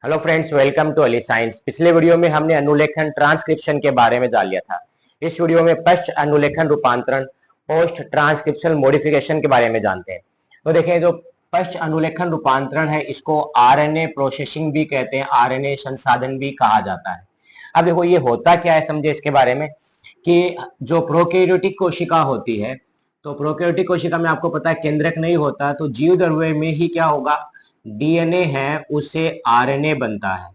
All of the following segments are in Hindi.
Hello friends, welcome to Ali science. पिछले वीडियो में हमने अनुलेखन ट्रांसक्रिप्शन के बारे में जान लिया था। इस वीडियो में पश्च अनुलेखन रूपांतरण पोस्ट ट्रांसक्रिप्शन मॉडिफिकेशन के बारे में जानते हैं। तो देखें, जो पश्च अनुलेखन रूपांतरण है इसको आरएनए प्रोसेसिंग भी कहते हैं, आरएनए संसाधन भी कहा जाता है। अब देखो ये होता क्या है, समझे इसके बारे में कि जो प्रोकैरियोटिक कोशिका होती है, तो प्रोकैरियोटिक कोशिका में आपको पता है केंद्रक नहीं होता, तो जीव द्रव्य में ही क्या होगा, डीएनए है उससे आरएनए बनता है।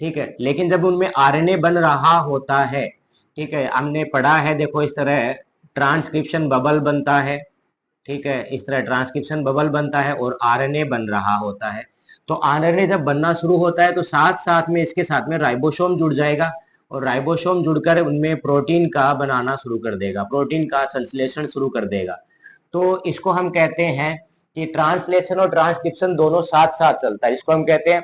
ठीक है, लेकिन जब उनमें आरएनए बन रहा होता है, ठीक है, हमने पढ़ा है, देखो इस तरह ट्रांसक्रिप्शन बबल बनता है। ठीक है, इस तरह ट्रांसक्रिप्शन बबल बनता है और आरएनए बन रहा होता है। तो आरएनए जब बनना शुरू होता है तो साथ साथ में इसके साथ में राइबोसोम जुड़ जाएगा और राइबोसोम जुड़कर उनमें प्रोटीन का बनाना शुरू कर देगा, प्रोटीन का संश्लेषण शुरू कर देगा। तो इसको हम कहते हैं कि ट्रांसलेशन और ट्रांसक्रिप्शन दोनों साथ साथ चलता है। इसको हम कहते हैं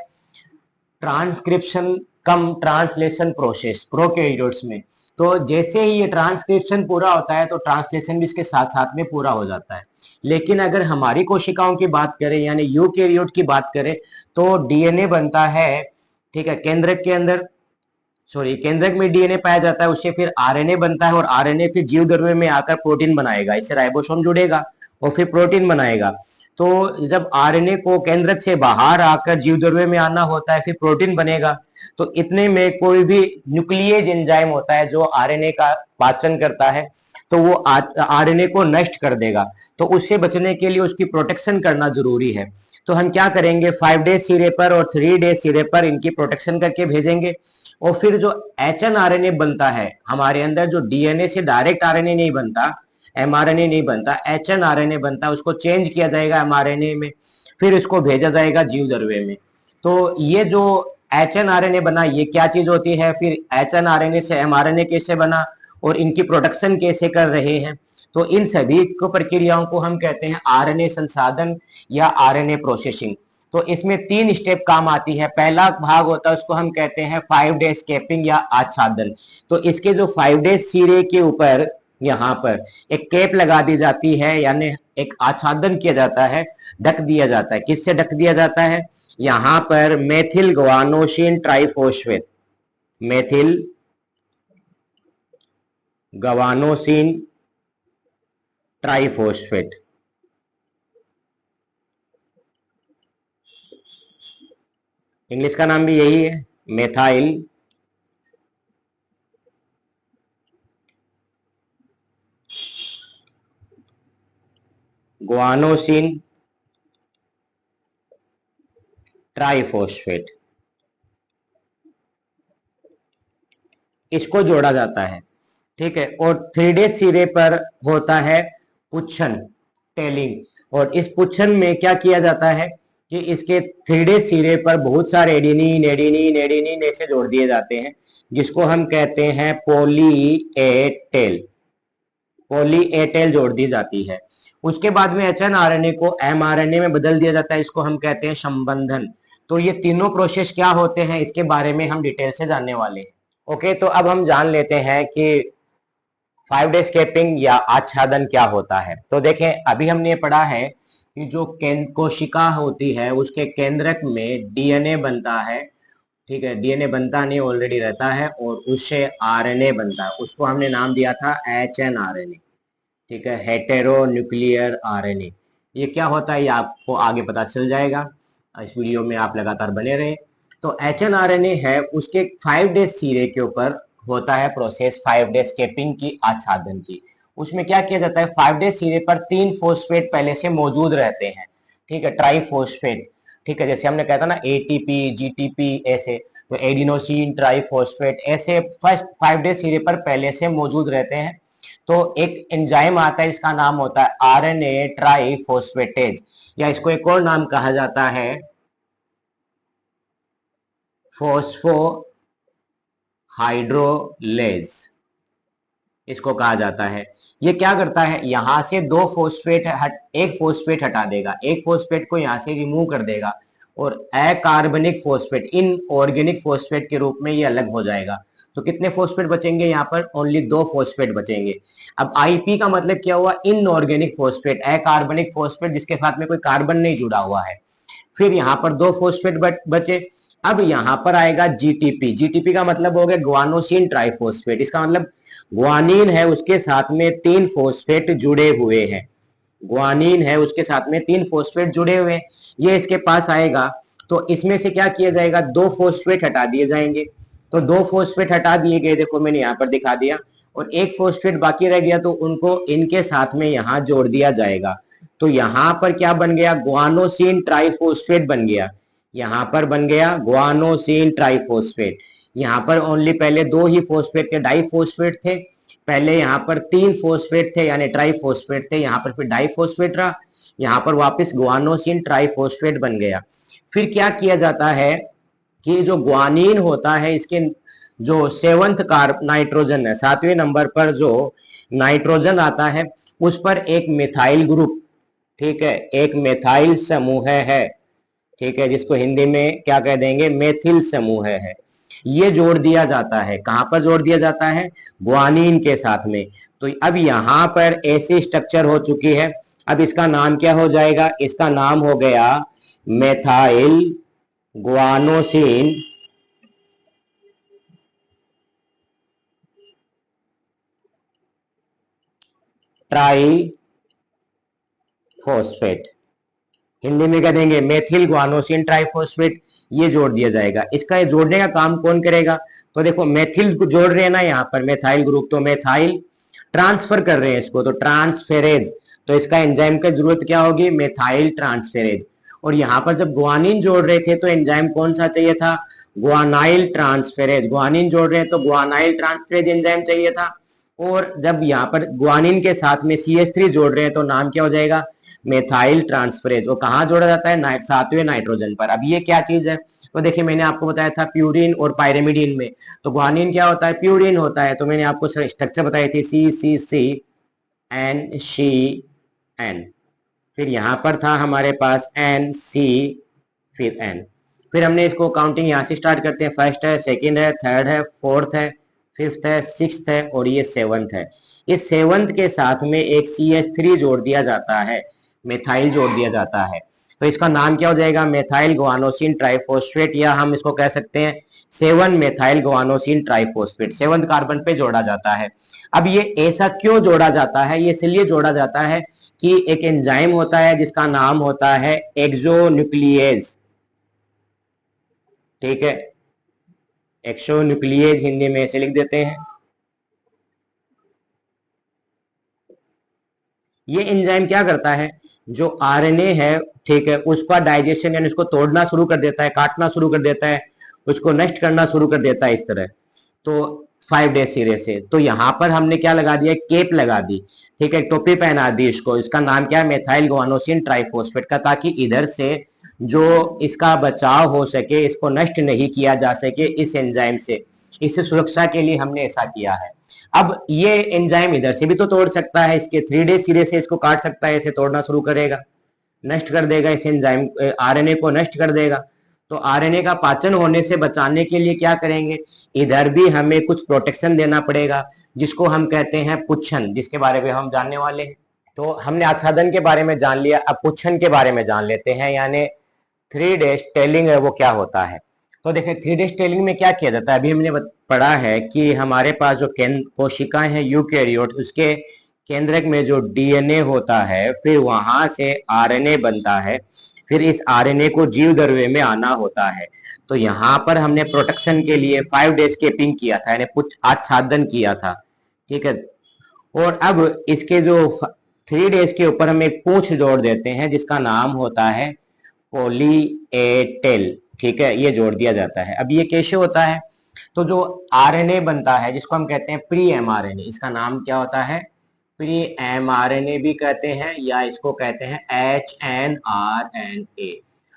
ट्रांसक्रिप्शन कम ट्रांसलेशन प्रोसेस प्रोकैरियोट्स में। तो जैसे ही ये ट्रांसक्रिप्शन पूरा होता है तो ट्रांसलेशन भी इसके साथ साथ में पूरा हो जाता है। लेकिन अगर हमारी कोशिकाओं की बात करें यानी यूकैरियोट की बात करें तो डीएनए बनता है, ठीक है, केंद्रक के अंदर, सॉरी केंद्रक में डीएनए पाया जाता है, उससे फिर आरएनए बनता है और आरएनए फिर जीव द्रव्य में आकर प्रोटीन बनाएगा, इससे राइबोसोम जुड़ेगा और फिर प्रोटीन बनाएगा। तो जब आरएनए को केंद्रक से बाहर आकर जीव द्रव्य में आना होता है फिर प्रोटीन बनेगा। तो इतने में कोई भी न्यूक्लियेज एंजाइम होता है जो आरएनए का पाचन करता है, तो वो आरएनए को नष्ट कर देगा। तो उससे बचने के लिए उसकी प्रोटेक्शन करना जरूरी है। तो हम क्या करेंगे, 5 डेज सिरे पर और 3 डेज सिरे पर इनकी प्रोटेक्शन करके भेजेंगे। और फिर जो एचएनआरएनए बनता है हमारे अंदर, जो डीएनए से डायरेक्ट आरएनए नहीं बनता, एमआरएनए नहीं बनता, एचएनआरएनए बनता है, उसको चेंज किया जाएगा एमआरएनए में, फिर इसको भेजा जाएगा जीव द्रव्य में। तो ये जो एचएनआरएनए बना ये क्या चीज होती है, फिर एचएनआरएनए से एमआरएनए कैसे बना और इनकी प्रोडक्शन कैसे कर रहे हैं, तो इन सभी को प्रक्रियाओं को हम कहते हैं आरएनए संसाधन या आरएनए प्रोसेसिंग। तो इसमें 3 स्टेप काम आती है। पहला भाग होता है उसको हम कहते हैं 5 डे स्केपिंग या आच्छादन। तो इसके जो 5 डेज सिरे के ऊपर यहाँ पर एक कैप लगा दी जाती है, यानी एक आच्छादन किया जाता है, ढक दिया जाता है। किससे ढक दिया जाता है, यहाँ पर methyl guanosine triphosphate, methyl guanosine triphosphate, English का नाम भी यही है, मेथाइल ग्वानोसिन ट्राइफॉस्फेट, इसको जोड़ा जाता है। ठीक है, और 3 डे सिरे पर होता है पुच्छन, टेलिंग। और इस पुच्छन में क्या किया जाता है कि इसके 3 डे सिरे पर बहुत सारे एडिनिन एडिनिन एडिनिन ऐसे जोड़ दिए जाते हैं, जिसको हम कहते हैं poly A tail, poly A tail जोड़ दी जाती है। उसके बाद में एचएनआरएनए को एमआरएनए में बदल दिया जाता है, इसको हम कहते हैं संबंधन। तो ये तीनों प्रोसेस क्या होते हैं इसके बारे में हम डिटेल से जानने वाले हैं। ओके, तो अब हम जान लेते हैं कि 5 डे स्केपिंग या आच्छादन क्या होता है। तो देखें, अभी हमने पढ़ा है कि जो कोशिका होती है उसके केंद्रक में डीएनए बनता है। ठीक है, डीएनए बनता नहीं, ऑलरेडी रहता है, और उससे आरएनए बनता है, उसको हमने नाम दिया था एचएनआरएनए। ठीक है, हेटेरो न्यूक्लियर आरएनए। ये क्या होता है ये आपको आगे पता चल जाएगा, इस वीडियो में आप लगातार बने रहे। तो एचएनआरएनए है, उसके 5 डे सिरे के ऊपर होता है प्रोसेस 5 डे स्केपिंग की, आच्छादन की। उसमें क्या किया जाता है, 5 डे सिरे पर 3 फॉस्फेट पहले से मौजूद रहते हैं। ठीक है, ट्राइफॉस्फेट। ठीक है, जैसे हमने कहा था ना एटीपी जीटीपी ऐसे, तो एडिनोसिन ट्राइफॉस्फेट ऐसे फर्स्ट 5 डे सिरे पर पहले से मौजूद रहते हैं। तो एक एंजाइम आता है, इसका नाम होता है आरएनए ट्राइफॉस्फेटेज, या इसको एक और नाम कहा जाता है फोस्फो हाइड्रोलेज, इसको कहा जाता है। ये क्या करता है, यहां से 2 फॉस्फेट एक फॉस्फेट हटा देगा, एक फॉस्फेट को यहां से रिमूव कर देगा और अकार्बनिक फॉस्फेट इनऑर्गेनिक फॉस्फेट के रूप में ये अलग हो जाएगा। तो कितने फॉस्फेट बचेंगे, यहाँ पर ओनली 2 फॉस्फेट बचेंगे। अब आईपी का मतलब क्या हुआ, इनऑर्गेनिक फॉस्फेट, अकार्बनिक फॉस्फेट जिसके साथ में कोई कार्बन नहीं जुड़ा हुआ है। फिर यहाँ पर 2 फॉस्फेट बचे, अब यहां पर आएगा जीटीपी। जीटीपी का मतलब हो गया ग्वानोसिन ट्राइफॉस्फेट। इसका मतलब ग्वानीन है उसके साथ में 3 फॉस्फेट जुड़े हुए हैं। ग्वानीन है उसके साथ में 3 फॉस्फेट जुड़े हुए हैं, ये इसके पास आएगा। तो इसमें से क्या किया जाएगा, 2 फॉस्फेट हटा दिए जाएंगे। तो 2 फॉस्फेट हटा दिए गए, देखो मैंने यहाँ पर दिखा दिया, और 1 फॉस्फेट बाकी रह गया, तो उनको इनके साथ में यहाँ जोड़ दिया जाएगा। तो यहाँ पर क्या बन गया, ग्वानोसिन ट्राइफॉस्फेट बन गया। यहाँ पर बन गया ग्वानोसिन ट्राइफॉस्फेट। यहाँ पर ओनली पहले 2 ही फॉस्फेट थे, डाइफॉस्फेट थे। पहले यहाँ पर 3 फॉस्फेट थे यानी ट्राइफॉस्फेट थे, यहाँ पर फिर डाइफॉस्फेट रहा, यहाँ पर वापस ग्वानोसिन ट्राइफॉस्फेट बन गया। फिर क्या किया जाता है कि जो ग्वानीन होता है, इसके जो 7th कार्ब नाइट्रोजन है, 7वें नंबर पर जो नाइट्रोजन आता है, उस पर एक मिथाइल ग्रुप, ठीक है, एक मेथाइल समूह है, ठीक है, जिसको हिंदी में क्या कह देंगे, मेथिल समूह है। ये जोड़ दिया जाता है, कहां पर जोड़ दिया जाता है, ग्वानीन के साथ में। तो अब यहां पर ऐसी स्ट्रक्चर हो चुकी है। अब इसका नाम क्या हो जाएगा, इसका नाम हो गया मेथाइल ग्वानोसिन ट्राइफॉस्फेट। हिंदी में कह देंगे मेथिल ग्वानोसिन ट्राइफॉस्फेट। ये जोड़ दिया जाएगा। इसका जोड़ने का काम कौन करेगा, तो देखो मेथिल को जोड़ रहे हैं ना यहाँ पर मेथाइल ग्रुप, तो मेथाइल ट्रांसफर कर रहे हैं इसको, तो ट्रांसफेरेज। तो इसका एंजाइम की जरूरत क्या होगी, मेथाइल ट्रांसफेरेज। और यहाँ पर जब ग्वानिन जोड़ रहे थे तो एंजाइम कौन सा चाहिए था, ग्वानाइल ट्रांसफेरेज। ग्वानिन जोड़ रहे हैं तो ग्वानाइल ट्रांसफेरेज एंजाइम चाहिए था। और जब यहाँ पर ग्वानिन के साथ में CH3 जोड़ रहे हैं तो नाम क्या हो जाएगा, मेथाइल ट्रांसफरेज। वो कहाँ जोड़ा जाता है, 7वें नाइट्रोजन पर। अब ये क्या चीज है, तो देखिए मैंने आपको बताया था प्यूरिन और पायरेमिडीन में, तो ग्वानिन क्या होता है, प्यूरिन होता है। तो मैंने आपको स्ट्रक्चर बताई थी, CCCNCN, फिर यहां पर था हमारे पास NC, फिर N। फिर हमने इसको काउंटिंग यहां से स्टार्ट करते हैं, फर्स्ट है, सेकंड है, थर्ड है, फोर्थ है, फिफ्थ है, सिक्स्थ है, और ये 7th है। इस 7th के साथ में एक CH3 जोड़ दिया जाता है, मेथाइल जोड़ दिया जाता है। तो इसका नाम क्या हो जाएगा, मेथाइल ग्वानोसिन ट्राइफॉस्फेट, या हम इसको कह सकते हैं 7 methyl guanosine triphosphate, 7th carbon पे जोड़ा जाता है। अब ये ऐसा क्यों जोड़ा जाता है, ये इसलिए जोड़ा जाता है कि एक एंजाइम होता है जिसका नाम होता है एक्सोन्यूक्लियेज, ठीक है, एक्सोन्यूक्लियेज हिंदी में ऐसे लिख देते हैं। ये एंजाइम क्या करता है, जो RNA है, ठीक है, उसका डाइजेशन यानी उसको तोड़ना शुरू कर देता है, काटना शुरू कर देता है, उसको नष्ट करना शुरू कर देता है इस तरह। तो 5 डेज सिरे से, तो यहां पर हमने क्या लगा दिया, केप लगा दी, ठीक है, टोपी पहना दी इसको। इसका नाम क्या है, मेथाइल ग्वानोसिन ट्राइफॉस्फेट का, ताकि इधर से जो इसका बचाव हो सके, इसको नष्ट नहीं किया जा सके इस एंजाइम से। इससे सुरक्षा के लिए हमने ऐसा किया है। अब ये एंजाइम इधर से भी तो तोड़ सकता है, इसके 3 डेज सिरे से इसको काट सकता है, इसे तोड़ना शुरू करेगा, नष्ट कर देगा, इस एंजाइम RNA को नष्ट कर देगा। तो RNA का पाचन होने से बचाने के लिए क्या करेंगे, इधर भी हमें कुछ प्रोटेक्शन देना पड़ेगा, जिसको हम कहते हैं पुच्छन, जिसके बारे में हम जानने वाले हैं। तो हमने आच्छादन के बारे में जान लिया, अब पुच्छन के बारे में जान लेते हैं, यानी 3 डेज टेलिंग है वो क्या होता है। तो देखिए 3 डेज टेलिंग में क्या किया जाता है, अभी हमने पढ़ा है कि हमारे पास जो कोशिकाएं हैं यूकैरियोट, उसके केंद्रक में जो DNA होता है, फिर वहां से RNA बनता है, फिर इस RNA को जीव द्रव्य में आना होता है। तो यहाँ पर हमने प्रोटेक्शन के लिए 5 डेज केपिंग किया था, यानी कुछ आच्छादन किया था, ठीक है। और अब इसके जो 3 डेज के ऊपर हम एक पूंछ जोड़ देते हैं, जिसका नाम होता है पोली ए टेल, ठीक है, ये जोड़ दिया जाता है। अब ये कैसे होता है, तो जो RNA बनता है, जिसको हम कहते हैं प्री mRNA, इसका नाम क्या होता है, प्री mRNA भी कहते हैं, या इसको कहते हैं HNRNA।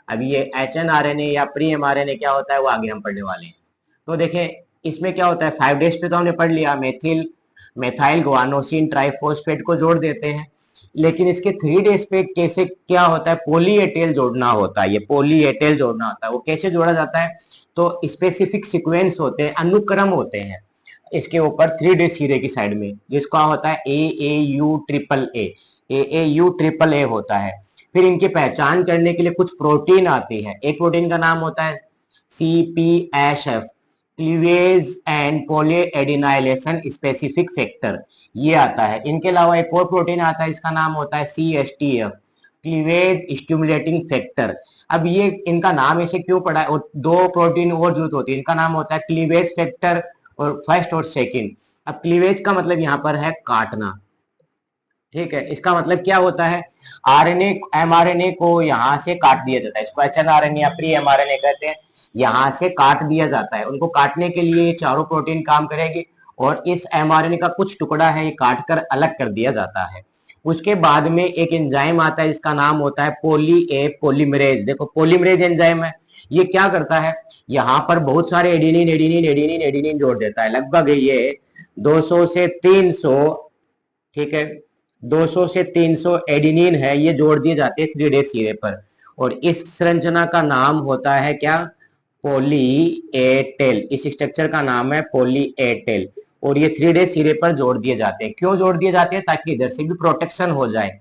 अब ये HNRNA या प्री mRNA क्या होता है, वो आगे हम पढ़ने वाले हैं। तो देखें इसमें क्या होता है, 5 डेज पे तो हमने पढ़ लिया, मेथाइल ग्वानोसिन ट्राइफॉस्फेट को जोड़ देते हैं। लेकिन इसके 3 डेज पे कैसे क्या होता है, पोली एटेल जोड़ना होता है, ये पोली एटेल जोड़ना होता है। वो कैसे जोड़ा जाता है, तो स्पेसिफिक सीक्वेंस होते हैं, अनुक्रम होते हैं इसके ऊपर 3 डेज सिरे की साइड में, जिसका होता है AAU ट्रिपल ए होता है। फिर इनकी पहचान करने के लिए कुछ प्रोटीन आती है, एक प्रोटीन का नाम होता है CPHF, cleavage and polyadenylation specific factor, ये आता है। इनके अलावा एक और प्रोटीन आता है, इसका नाम होता है CSTF, क्लीवेज स्टिमुलेटिंग फैक्टर। अब ये इनका नाम ऐसे क्यों पड़ा है, और दो प्रोटीन और जरूरत होती है, इनका नाम होता है क्लीवेज फैक्टर और फर्स्ट और सेकंड। अब क्लीवेज का मतलब यहाँ पर है काटना, ठीक है। इसका मतलब क्या होता है, आरएनए एमआरएनए को यहाँ से काट दिया जाता है, इसको एचएनआरएनए या प्री एमआरएनए कहते हैं, यहाँ से काट दिया जाता है। उनको काटने के लिए ये चारों प्रोटीन काम करेगी और इस एमआरएनए का कुछ टुकड़ा है ये काट कर अलग कर दिया जाता है। उसके बाद में एक एंजाइम आता है, इसका नाम होता है पोली ए पोलीमरेज। देखो पोलीमरेज एंजाइम है, ये क्या करता है, यहाँ पर बहुत सारे एडिनिन एडिनिन एडिनिन एडिनिन जोड़ देता है, लगभग ये 200 से 300, ठीक है, 200 से 300 एडिनिन है, ये जोड़ दिए जाते हैं 3 सिरे पर, और इस संरचना का नाम होता है क्या, पोली ए टेल। इस स्ट्रक्चर का नाम है पोली ए टेल, और ये 3 सिरे पर जोड़ दिए जाते हैं। क्यों जोड़ दिए जाते हैं, ताकि इधर से भी प्रोटेक्शन हो जाए।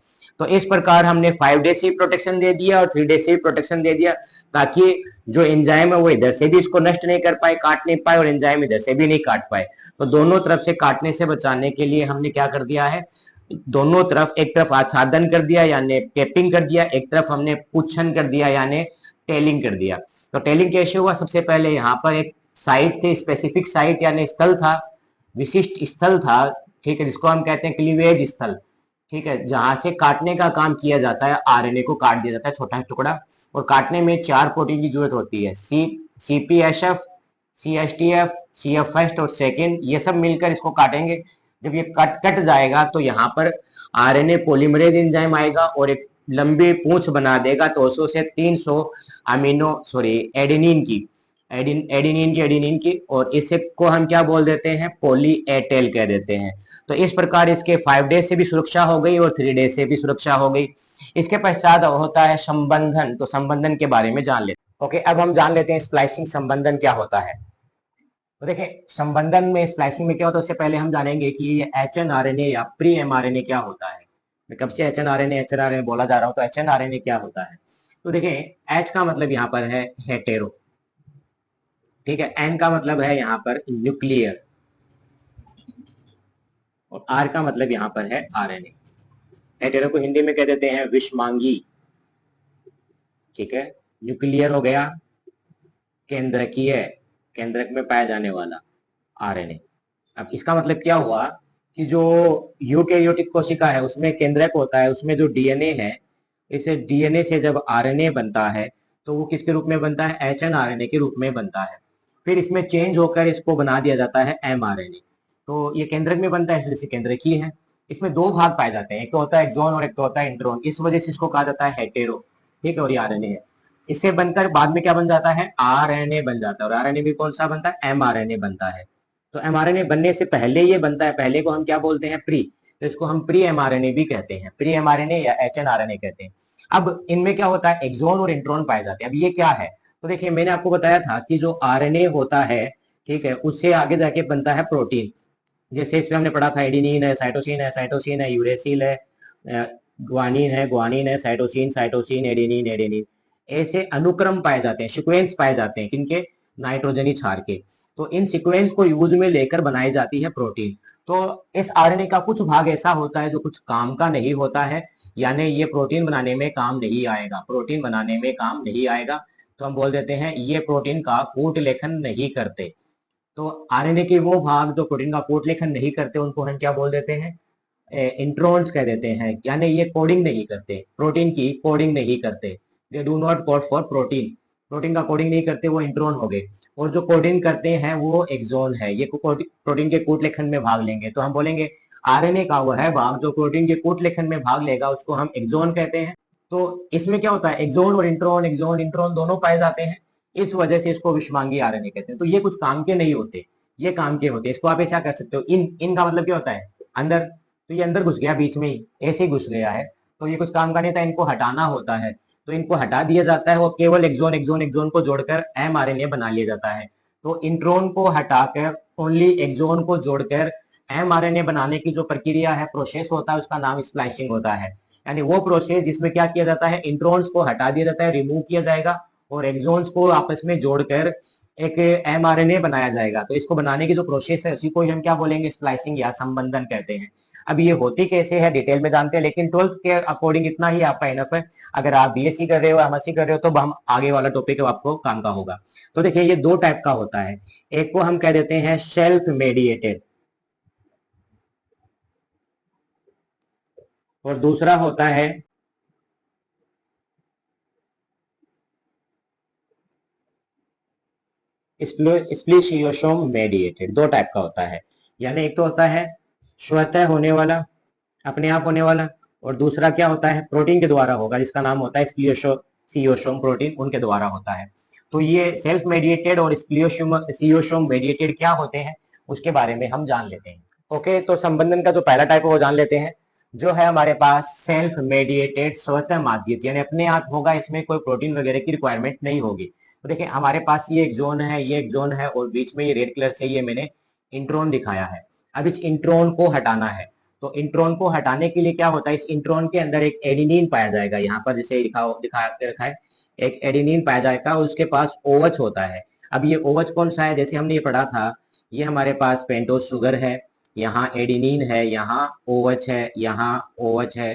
तो इस प्रकार हमने 5 से भी प्रोटेक्शन दे दिया और 3 से भी प्रोटेक्शन दे दिया, ताकि जो एंजाइम है वो इधर से भी इसको नष्ट नहीं कर पाए, काट नहीं पाए, और एंजाइम इधर से भी नहीं काट पाए। तो दोनों तरफ से काटने से बचाने के लिए हमने क्या कर दिया है, दोनों तरफ, एक तरफ आच्छादन कर दिया यानी टेपिंग कर दिया, एक तरफ हमने पुच्छन कर दिया यानी टेलिंग कर दिया। तो टेलिंग कैसे हुआ, सबसे पहले यहाँ पर एक साइट थी, स्पेसिफिक साइट यानी स्थल था, विशिष्ट स्थल था, ठीक है, जिसको हम कहते हैं क्लीवेज स्थल, ठीक है, जहां से काटने का काम किया जाता है, आरएनए को काट दिया जाता है छोटा टुकड़ा, और काटने में 4 प्रोटीन की जरूरत होती है, CPHF, CSTF, CF फर्स्ट और सेकंड, ये सब मिलकर इसको काटेंगे। जब ये कट जाएगा तो यहाँ पर आरएनए पॉलीमरेज एंजाइम आएगा और एक लंबी पूंछ बना देगा 200 से 300 अमीनो सॉरी एडेनिन की, एडेनिन की, और इसे को हम क्या बोल देते हैं, पोली ए टेल कह देते हैं। तो इस प्रकार इसके 5 डेज से भी सुरक्षा हो गई और 3 डेज से भी सुरक्षा हो गई। इसके पश्चात होता है संबंधन, तो संबंधन के बारे में जान लेते हैं। ओके, अब हम जान लेते हैं स्प्लाइसिंग संबंधन क्या होता है। तो देखिए संबंधन में, स्प्लाइसिंग में क्या होता है, उससे पहले हम जानेंगे कि ये एचएनआरएनए या प्री एमआरएनए क्या होता है। मैं कब से एचएनआरएनए बोला जा रहा हूँ, तो एचएनआरएनए क्या होता है। तो देखिए एच का मतलब यहाँ पर है हेटेरो, ठीक है, एन का मतलब है यहाँ पर न्यूक्लियर, और आर का मतलब यहाँ पर है आरएनए। हेटेरो को हिंदी में कह देते हैं विषमांगी, ठीक है, न्यूक्लियर हो गया केंद्रकीय, केंद्रक में पाया जाने वाला आरएनए। अब इसका मतलब क्या हुआ कि जो यूकेरियोटिक कोशिका है उसमें केंद्रक होता है, उसमें जो डीएनए है, इस डीएनए से जब आरएनए बनता है तो वो किसके रूप में बनता है, एचएनआरएनए के रूप में बनता है। फिर इसमें चेंज होकर इसको बना दिया जाता है एमआरएनए। तो ये केंद्रक में बनता है, इसलिए केंद्रकीय है। इसमें 2 भाग पाए जाते हैं, एक तो होता है एक्सॉन और एक तो होता है इंट्रोन, इस वजह से इसको कहा जाता है हेटेरो, ठीक है, और ये आरएनए है। इससे बनकर बाद में क्या बन जाता है, आरएनए बन जाता है, और आरएनए भी कौन सा बनता है, एमआरएनए बनता है। तो एमआरएनए बनने से पहले ये बनता है, पहले को हम क्या बोलते हैं, प्री, तो इसको हम प्री एमआरएनए भी कहते हैं, प्री एमआरएनए या एचएनआरएनए कहते हैं। अब इनमें क्या होता है, एक्सॉन और इंट्रॉन पाए जाते हैं। अब ये क्या है, तो देखिए मैंने आपको बताया था कि जो आरएनए होता है, ठीक है, उससे आगे जाके बनता है प्रोटीन। जैसे इसमें हमने पढ़ा था एडिनिन है, साइटोसिन है, यूरेसिल है, ग्वानिन है, साइटोसिन, एडेनिन, ऐसे अनुक्रम पाए जाते हैं, सीक्वेंस पाए जाते हैं, किनके, नाइट्रोजनी क्षार के। तो इन सीक्वेंस को यूज में लेकर बनाई जाती है प्रोटीन। तो इस आरएनए का कुछ भाग ऐसा होता है जो कुछ काम का नहीं होता है, यानी ये प्रोटीन बनाने में काम नहीं आएगा, प्रोटीन बनाने में काम नहीं आएगा, तो हम बोल देते हैं ये प्रोटीन का कूट लेखन नहीं करते। तो आरएनए के वो भाग जो प्रोटीन का कोड लेखन नहीं करते उनको हम क्या बोल देते हैं, इंट्रॉन्स कह देते हैं, यानी ये कोडिंग नहीं करते, प्रोटीन की कोडिंग नहीं करते, they do not code for protein, protein का कोडिंग नहीं करते, वो इंट्रॉन हो गए। और जो कोडिंग करते हैं वो एक्सॉन है, ये प्रोटीन के कूट लेखन में भाग लेंगे, तो हम बोलेंगे आरएनए का वो है भाग जो प्रोटीन के कूट लेखन में भाग लेगा, उसको हम एक्सॉन कहते हैं। तो इसमें क्या होता है, एक्सॉन इंट्रॉन दोनों पाए जाते हैं, इस वजह से इसको विषमांगी आरएनए कहते हैं। तो ये कुछ काम के नहीं होते, ये काम के होते हैं। इसको आप ऐसा कर सकते हो, इनका मतलब क्या होता है, अंदर, तो ये अंदर घुस गया बीच में ही, ऐसे ही घुस गया है, तो ये कुछ काम का नहीं था, इनको हटाना होता है, तो इनको हटा दिया जाता है, वो केवल एक्सॉन को जोड़कर एमआरएनए बना लिया जाता है। तो इंट्रोन को हटाकर ओनली एक्सॉन को जोड़कर एमआरएनए बनाने की जो प्रक्रिया है, प्रोसेस होता है, उसका नाम स्प्लाइसिंग होता है। यानी वो प्रोसेस जिसमें क्या किया जाता है, इंट्रॉन्स को हटा दिया जाता है, रिमूव किया जाएगा, और एक्सॉन्स को आपस में जोड़कर एक एमआरएनए बनाया जाएगा। तो इसको बनाने की जो प्रोसेस है उसी को हम क्या बोलेंगे, स्प्लाइसिंग या संबंधन कहते हैं। अब ये होती कैसे है डिटेल में जानते हैं, लेकिन 12th के अकॉर्डिंग इतना ही आपका इनफ है। अगर आप बीएससी कर रहे हो, एमएससी कर रहे हो, तो हम आगे वाला टॉपिक आपको काम का होगा। तो देखिए ये दो टाइप का होता है, एक को हम कह देते हैं सेल्फ मेडिएटेड और दूसरा होता है स्प्लिसियोसोम मेडिएटेड। दो टाइप का होता है, यानी एक तो होता है स्वतः होने वाला, अपने आप होने वाला, और दूसरा क्या होता है प्रोटीन के द्वारा होगा, जिसका नाम होता है स्प्लियोसोम प्रोटीन, उनके द्वारा होता है। तो ये सेल्फ मेडिएटेड और स्प्लियोसोम मेडिएटेड क्या होते हैं उसके बारे में हम जान लेते हैं। ओके, तो संबंधन का जो पहला टाइप है वो जान लेते हैं, जो है हमारे पास सेल्फ मेडिएटेड, स्वतः माध्यित, यानी अपने आप होगा, इसमें कोई प्रोटीन वगैरह की रिक्वायरमेंट नहीं होगी। तो देखिए हमारे पास ये एक जोन है, ये एक जोन है, और बीच में ये रेड कलर से ये मैंने इंट्रॉन दिखाया है। अब इस इंट्रॉन को हटाना है, तो इंट्रॉन को हटाने के लिए क्या होता है, इस इंट्रॉन के अंदर एक एडिनिन पाया जाएगा, यहाँ पर जैसे दिखा के रखा है, एक एडिनिन पाया जाएगा, उसके पास ओएच होता है। अब ये ओएच कौन सा है, जैसे हमने ये पढ़ा था, ये हमारे पास पेंटोज शुगर है, यहाँ एडिनिन है, यहाँ OH है, यहाँ OH है,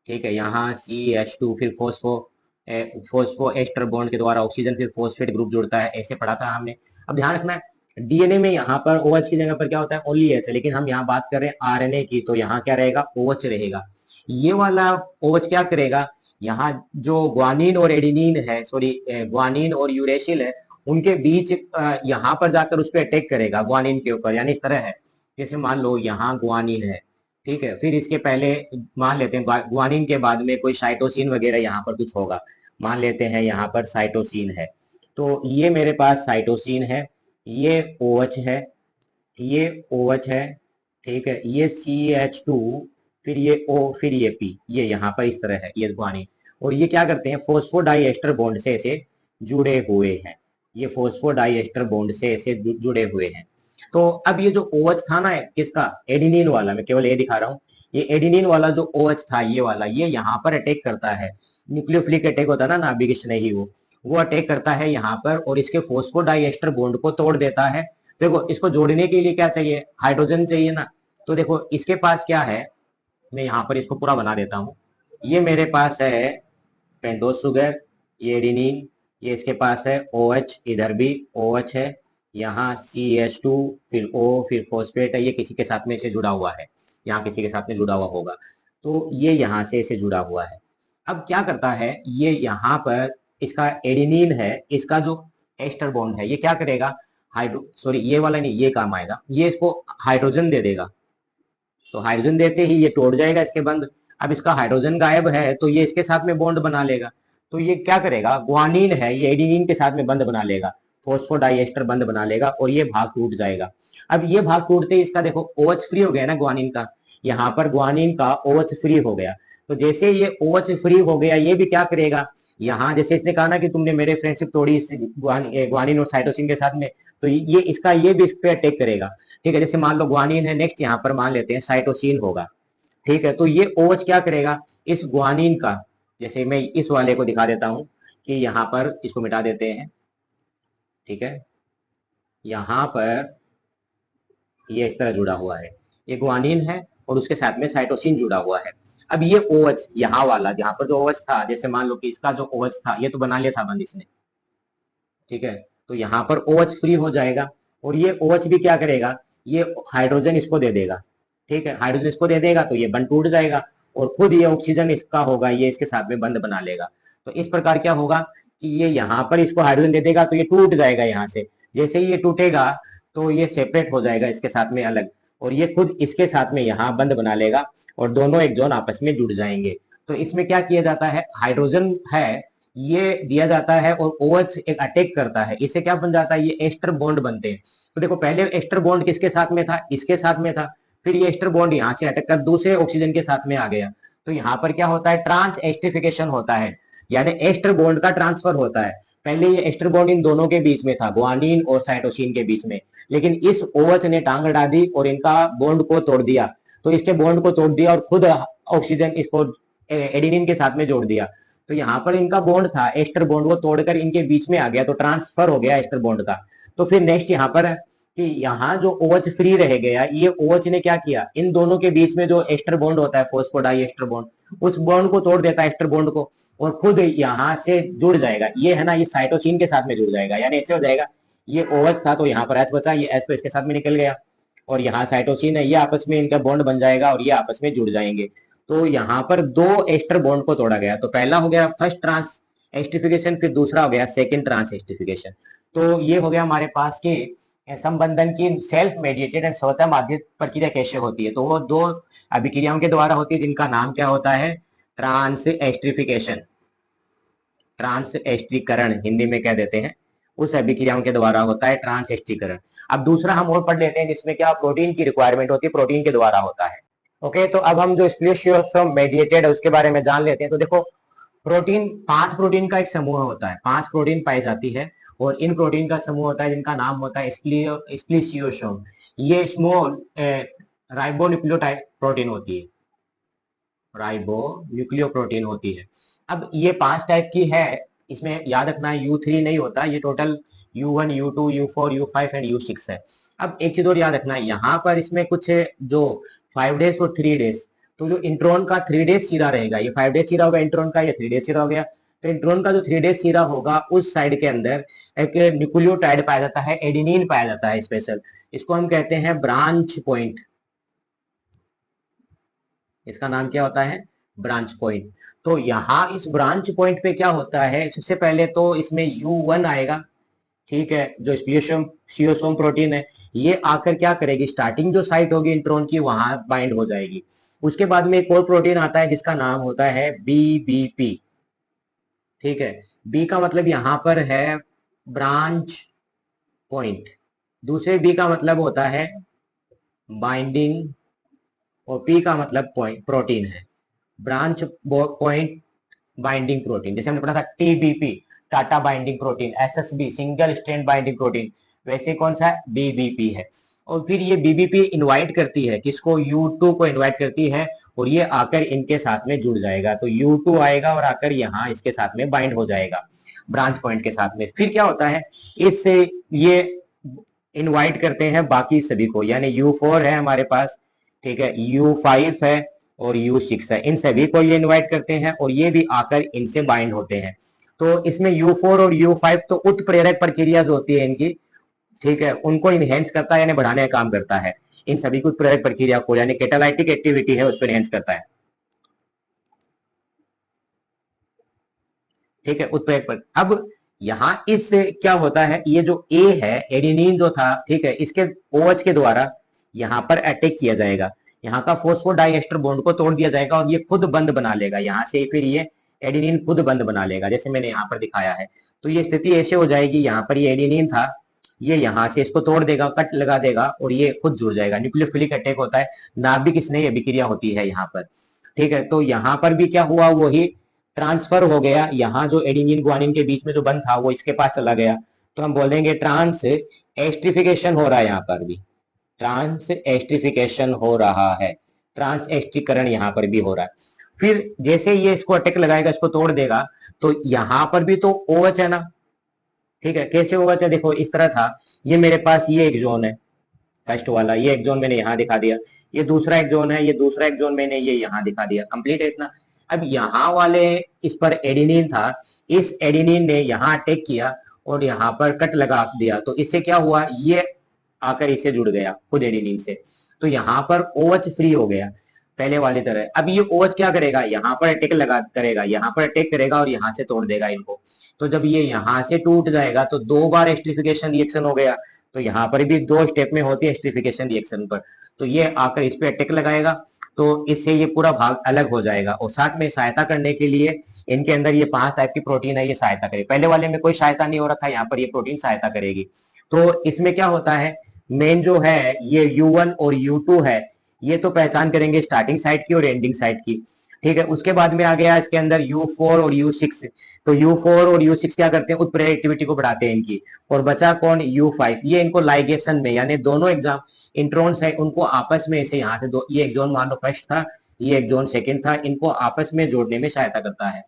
ठीक है, यहाँ CH2, फिर फोस्फो एस्टर बॉन्ड के द्वारा ऑक्सीजन, फिर फॉस्फेट ग्रुप जुड़ता है, ऐसे पढ़ा था हमने। अब ध्यान रखना है डीएनए में यहाँ पर OH की जगह पर क्या होता है, ओनली H है, लेकिन हम यहाँ बात कर रहे हैं आरएनए की, तो यहाँ क्या रहेगा, OH रहेगा। ये वाला OH क्या करेगा, यहाँ जो ग्वानिन और एडिनिन है, सॉरी ग्वानिन और यूरेसिल है, उनके बीच यहाँ पर जाकर उस पर अटैक करेगा, ग्वानिन के ऊपर, यानी इस तरह है, जैसे मान लो यहाँ ग्वानिन है, ठीक है, फिर इसके पहले मान लेते हैं ग्वानिन के बाद में कोई साइटोसिन वगैरह यहाँ पर कुछ होगा, मान लेते हैं यहाँ पर साइटोसिन है, तो ये मेरे पास साइटोसिन है, ये OH है, ये OH है, ठीक है, ये CH2, फिर ये O, फिर ये P, ये यहाँ पर इस तरह है, ये ग्वानिन, और ये क्या करते हैं, फोस्फोडाइएस्टर बॉन्ड से ऐसे जुड़े हुए हैं, ये फोस्फोडाइएस्टर बॉन्ड से ऐसे जुड़े हुए हैं। तो अब ये जो OH था ना, किसका, एडिनिन वाला, मैं केवल ये दिखा रहा हूँ, ये एडिनिन वाला जो OH था, ये वाला, ये यहाँ पर अटैक करता है, न्यूक्लियोफिलिक अटैक होता है ना, नाभिक स्नेही, वो अटैक करता है यहाँ पर, और इसके फोस्फोडाइएस्टर बॉन्ड को तोड़ देता है। देखो इसको जोड़ने के लिए क्या चाहिए, हाइड्रोजन चाहिए ना, तो देखो इसके पास क्या है, मैं यहाँ पर इसको पूरा बना देता हूँ, ये मेरे पास है पेंटोज शुगर, ये एडिनिन, ये इसके पास है OH, इधर भी OH है, यहाँ CH2, फिर O, फिर फॉस्फेट है, ये किसी के साथ में इसे जुड़ा हुआ है, यहाँ किसी के साथ में जुड़ा हुआ होगा, तो ये यहाँ से इसे जुड़ा हुआ है। अब क्या करता है, ये यहाँ पर इसका एडिनिन है, इसका जो एस्टर बॉन्ड है, ये क्या करेगा, हाइड्रो सॉरी ये वाला नहीं, ये काम आएगा, ये इसको हाइड्रोजन दे देगा, तो हाइड्रोजन देते ही ये तोड़ जाएगा इसके बंद। अब इसका हाइड्रोजन गायब है, तो ये इसके साथ में बॉन्ड बना लेगा, तो ये क्या करेगा, ग्वानिन है, ये एडिनिन के साथ में बंद बना लेगा, फोस्फोडाइएस्टर बंद बना लेगा, और ये भाग टूट जाएगा। अब ये भाग टूटते ही इसका देखो OH फ्री हो गया ना ग्वानिन का, यहाँ पर ग्वानिन का OH फ्री हो गया, तो जैसे ये OH फ्री हो गया, ये भी क्या करेगा, यहाँ जैसे इसने कहा ना कि तुमने मेरे फ्रेंडशिप तोड़ी इस ग्वानिन और साइटोसिन के साथ में, तो ये इसका ये भी इस पे अटैक करेगा, ठीक है, जैसे मान लो ग्वानिन है, नेक्स्ट यहाँ पर मान लेते हैं साइटोसिन होगा, ठीक है, तो ये OH क्या करेगा, इस ग्वानिन का, जैसे मैं इस वाले को दिखा देता हूं कि यहाँ पर इसको मिटा देते हैं, ठीक है, यहाँ पर ये इस तरह जुड़ा हुआ है, ये ग्वानिन है और उसके साथ में साइटोसिन जुड़ा हुआ है। अब ये OH यहाँ वाला, जहाँ पर जो OH था, जैसे मान लो कि इसका जो OH था, ये तो बना लिया था बंद इसने, ठीक है, तो यहाँ पर OH फ्री हो जाएगा, और ये OH भी क्या करेगा, ये हाइड्रोजन इसको दे देगा, ठीक है, हाइड्रोजन इसको दे देगा, तो ये बंद टूट जाएगा, और खुद ये ऑक्सीजन इसका होगा, ये इसके साथ में बंद बना लेगा। तो इस प्रकार क्या होगा कि ये यहाँ पर इसको हाइड्रोजन दे देगा, तो ये टूट जाएगा यहाँ से, जैसे ही ये टूटेगा तो ये सेपरेट हो जाएगा इसके साथ में अलग, और ये खुद इसके साथ में यहाँ बंद बना लेगा, और दोनों एक जोन आपस में जुड़ जाएंगे। तो इसमें क्या किया जाता है, हाइड्रोजन है ये दिया जाता है, और OH एक अटैक करता है, इससे क्या बन जाता है, ये एस्टर बॉन्ड बनते हैं। तो देखो पहले एस्टर बॉन्ड किसके साथ में था, इसके साथ में था, फिर ये एस्टर बॉन्ड यहाँ से अटक कर दूसरे ऑक्सीजन के साथ में आ गया, तो यहाँ पर क्या होता है, ट्रांस एस्टिफिकेशन होता है, यानी एस्टर बॉन्ड का ट्रांसफर होता है। पहले ये एस्टर बॉन्ड इन दोनों के बीच में था, ग्वानिन और साइटोसिन के बीच में, लेकिन इस OH ने टांग अड़ा दी और इनका बॉन्ड को तोड़ दिया, तो इसके बॉन्ड को तोड़ दिया और खुद ऑक्सीजन इसको एडिनिन के साथ में जोड़ दिया, तो यहाँ पर इनका बॉन्ड था एस्टर बॉन्ड, वो तोड़कर इनके बीच में आ गया, तो ट्रांसफर हो गया एस्टर बॉन्ड का। तो फिर नेक्स्ट यहाँ पर है कि यहाँ जो OH फ्री रह गया, ये OH ने क्या किया, इन दोनों के बीच में जो एस्टर बॉन्ड होता है फोस्फोडाई एस्टर बॉन्ड, उस बॉन्ड को तोड़ देता है एस्टर बॉन्ड को, और खुद यहाँ से जुड़ जाएगा, ये है ना, ये साइटोसिन के साथ में जुड़ जाएगा, यानी ऐसे हो जाएगा, ये OH था तो यहाँ पर H बचा, ये H तो इसके साथ में निकल गया, और यहाँ साइटोसिन है, ये आपस में इनका बॉन्ड बन जाएगा और ये आपस में जुड़ जाएंगे। तो यहाँ पर दो एस्टर बॉन्ड को तोड़ा गया, तो पहला हो गया फर्स्ट ट्रांस एस्टिफिकेशन, फिर दूसरा हो गया सेकेंड ट्रांस एस्टिफिकेशन। तो ये हो गया हमारे पास के संबंधन की सेल्फ मेडिएटेड एंड स्वतः माध्यित प्रक्रिया कैसे होती है, तो वो दो अभिक्रियाओं के द्वारा होती है जिनका नाम क्या होता है, ट्रांस एस्टिफिकेशन, ट्रांस एस्टीकरण हिंदी में कह देते हैं, उस अभिक्रियाओं के द्वारा होता है ट्रांस एस्टीकरण। अब दूसरा हम और पढ़ लेते हैं जिसमें क्या प्रोटीन की रिक्वायरमेंट होती है, प्रोटीन के द्वारा होता है। ओके, तो अब हम जो स्प्लिशियोसोम मेडिएटेड है उसके बारे में जान लेते हैं। तो देखो प्रोटीन, 5 प्रोटीन का एक समूह होता है, 5 प्रोटीन पाई जाती है, और इन प्रोटीन का समूह होता है जिनका नाम होता है स्प्लिशियोसोम। ये स्मॉल राइबोन्यूक्लियोटाइड प्रोटीन होती है, राइबोन्यूक्लियोप्रोटीन होती है। अब ये 5 टाइप की है, इसमें याद रखना है U3 नहीं होता, ये total U1 U2 U4 U5 and U6 है। अब एक चीज और याद रखना है, यहाँ पर इसमें कुछ जो 5 डेज और 3 डेज, तो जो इंट्रॉन का 3 डेज सिरा रहेगा, ये 5 डेज सिरा होगा इंट्रॉन का, ये 3 डेज सिरा हो गया। तो इंट्रॉन का जो 3 डेज सिरा होगा उस साइड के अंदर एक न्यूक्लियोटाइड पाया जाता है, एडिनिन पाया जाता है स्पेशल, इसको हम कहते हैं ब्रांच पॉइंट, इसका नाम क्या होता है, ब्रांच पॉइंट। तो यहाँ इस ब्रांच पॉइंट पे क्या होता है, सबसे पहले तो इसमें U1 आएगा, ठीक है, जो स्प्लिशियोसोम प्रोटीन है, ये आकर क्या करेगी, स्टार्टिंग जो साइट होगी इंट्रॉन की वहां बाइंड हो जाएगी। उसके बाद में एक और प्रोटीन आता है जिसका नाम होता है BBP, ठीक है, बी का मतलब यहां पर है ब्रांच पॉइंट, दूसरे बी का मतलब होता है बाइंडिंग, और पी का मतलब पॉइंट प्रोटीन है, ब्रांच पॉइंट बाइंडिंग प्रोटीन। जैसे हमने पढ़ा था TBP, TATA binding protein, SSB single strand binding protein, वैसे कौन सा है, BBP है। और फिर ये BBP इनवाइट करती है किसको, U2 को इनवाइट करती है, और ये आकर इनके साथ में जुड़ जाएगा, तो U2 आएगा और आकर यहाँ इसके साथ में बाइंड हो जाएगा ब्रांच पॉइंट के साथ में। फिर क्या होता है, इससे ये इनवाइट करते हैं बाकी सभी को, यानी U4 है हमारे पास, ठीक है, U5 है और U6 है, इन सभी को ये इनवाइट करते हैं और ये भी आकर इनसे बाइंड होते हैं। तो इसमें U4 और U5 तो उत्प्रेरक प्रक्रिया जो होती है इनकी, ठीक है, उनको इनहेंस करता है, यानी बढ़ाने का काम करता है, इन सभी की उत्प्रेरक प्रक्रिया को, यानी कैटालाइटिक एक्टिविटी है उसको इनहेंस करता है, ठीक है, उत्प्रेरक पर। अब यहाँ इससे क्या होता है, ये जो A है एडिनिन जो था, ठीक है, इसके OH के द्वारा यहाँ पर अटैक किया जाएगा, यहाँ का फॉस्फोडाइएस्टर बॉन्ड को तोड़ दिया जाएगा और ये खुद बंद बना लेगा, यहाँ से फिर ये एडिनिन खुद बंद बना लेगा, जैसे मैंने यहाँ पर दिखाया है। तो ये स्थिति ऐसे हो जाएगी, यहाँ पर ये एडिनिन था, ये यहाँ से इसको तोड़ देगा, कट लगा देगा और ये खुद जुड़ जाएगा, न्यूक्लियोफिलिक अटैक होता है, नाभिक स्नेह अभिक्रिया होती है यहाँ पर, ठीक है। तो यहाँ पर भी क्या हुआ, वही ट्रांसफर हो गया, यहाँ जो एडिनिन ग्वानिन के बीच में जो बंद था वो इसके पास चला गया, तो हम बोलेंगे ट्रांस एस्टिफिकेशन हो रहा है, यहाँ पर भी ट्रांस एस्टिफिकेशन हो रहा है, ट्रांस एस्टीकरण यहाँ पर भी हो रहा है। फिर जैसे ये इसको अटैक लगाएगा, इसको तोड़ देगा, तो यहाँ पर भी तो OH है ना, ठीक है, कैसे OH है, देखो इस तरह था, ये मेरे पास ये एक जोन है, फर्स्ट वाला ये एक जोन मैंने यहाँ दिखा दिया, ये दूसरा एक जोन है, ये दूसरा एक जोन मैंने ये यहाँ दिखा दिया, कंप्लीट है इतना। अब यहाँ वाले इस पर एडिनिन था, इस एडिनिन ने यहाँ अटैक किया और यहाँ पर कट लगा दिया, तो इससे क्या हुआ, ये आकर इसे जुड़ गया खुद एडिनिन से, तो यहाँ पर OH फ्री हो गया पहले वाली तरह। अब ये OH क्या करेगा, यहाँ पर अटैक लगा करेगा, यहाँ पर अटैक करेगा और यहाँ से तोड़ देगा इनको। तो जब ये यहाँ से टूट जाएगा तो 2 बार एस्टिफिकेशन रिएक्शन हो गया, तो यहाँ पर भी 2 स्टेप में होती है एस्टिफिकेशन रिएक्शन पर, तो ये आकर इस पे अटैक लगाएगा, तो इससे ये पूरा भाग अलग हो जाएगा, और साथ में सहायता करने के लिए इनके अंदर ये 5 टाइप की प्रोटीन है, ये सहायता करेगी। पहले वाले में कोई सहायता नहीं हो रहा था, यहाँ पर ये प्रोटीन सहायता करेगी। तो इसमें क्या होता है, मेन जो है ये U1 और U2 है, ये तो पहचान करेंगे स्टार्टिंग साइट की और एंडिंग साइट की, ठीक है। उसके बाद में आ गया इसके अंदर U4 और U6, तो U4 और U6 क्या करते हैं, उत्प्रेरक एक्टिविटी को बढ़ाते हैं इनकी, और बचा कौन, U5, ये इनको लाइगेशन में, यानी दोनों एग्जाम इंट्रॉन्स है उनको आपस में ऐसे यहाँ से दो, ये एक जोन मान लो फर्स्ट था, ये एक जोन सेकंड था, इनको आपस में जोड़ने में सहायता करता है।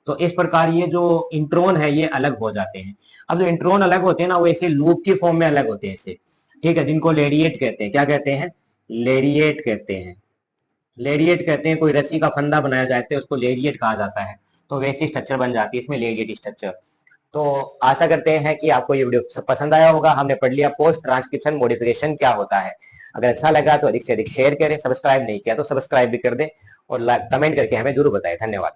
तो इस प्रकार ये जो इंट्रोन है ये अलग हो जाते हैं। अब जो इंट्रोन अलग होते हैं ना, वो ऐसे लूप की फॉर्म में अलग होते हैं ऐसे, ठीक है, जिनको लेडिएट कहते हैं। क्या कहते हैं? लेडिएट कहते हैं। लेडिएट कहते हैं, कोई रस्सी का फंदा बनाया जाता है उसको लेडिएट कहा जाता है। तो वैसी स्ट्रक्चर बन जाती है इसमें, लेडिएट स्ट्रक्चर। तो आशा करते हैं कि आपको ये वीडियो पसंद आया होगा। हमने पढ़ लिया पोस्ट ट्रांसक्रिप्शन मॉडिफिकेशन क्या होता है। अगर अच्छा लगा तो अधिक से अधिक शेयर करें, सब्सक्राइब नहीं किया तो सब्सक्राइब भी कर दें, और कमेंट करके हमें जरूर बताएं। धन्यवाद।